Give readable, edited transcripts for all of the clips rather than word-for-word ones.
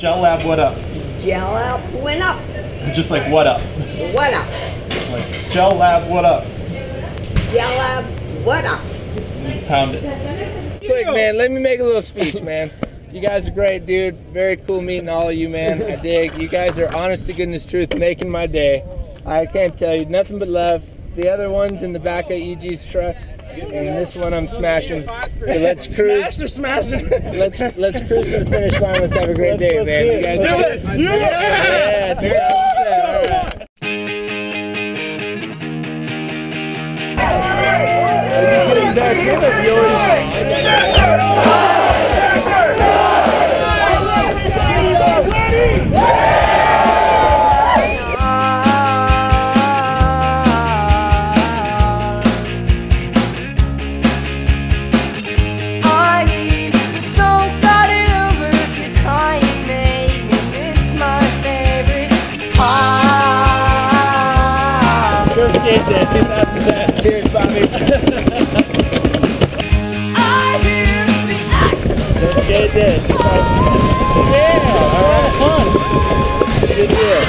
Gel Lab, what up? Gel Lab, what up? Just like what up? What up? Like Gel Lab, what up? Gel Lab, what up? Pound it. Quick, man, let me make a little speech, man. You guys are great, dude. Very cool meeting all of you, man. I dig. You guys are honest to goodness truth, making my day. I can't tell you, nothing but love. The other one's in the back of EG's truck, and this one I'm smashing. So let's cruise. Let's cruise to the finish line. Let's have a great day, man. You guys do it. Yeah, 2000%. Go Skateboarding 2010. Cheers, Bobby. I hear the accent. Go Skateboarding 2010. Yeah, alright, fun. Good deal.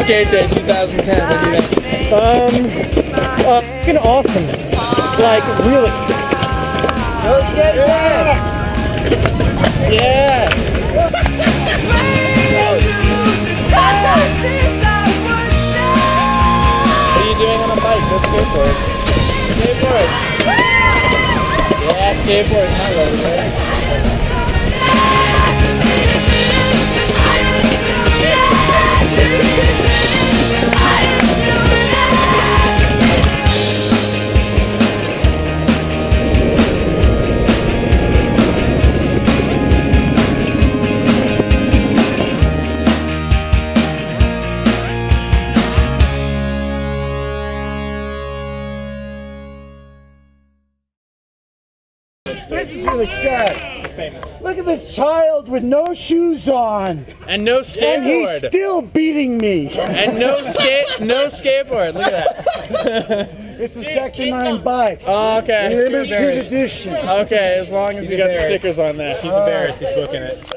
Skate Day 2010, what do you think? Fucking awesome. Like, really. Go Skate Day! Yeah! What are you doing on a bike? Go skateboard. Skateboard! Yeah, skateboard. Not really, right? This is really sad. Look at this child with no shoes on. And no skateboard. And he's still beating me. And no skateboard. Look at that. It's a Section 9 bike. Oh, okay. Limited edition. Okay, as long as you got the stickers on that. He's embarrassed. He's booking it.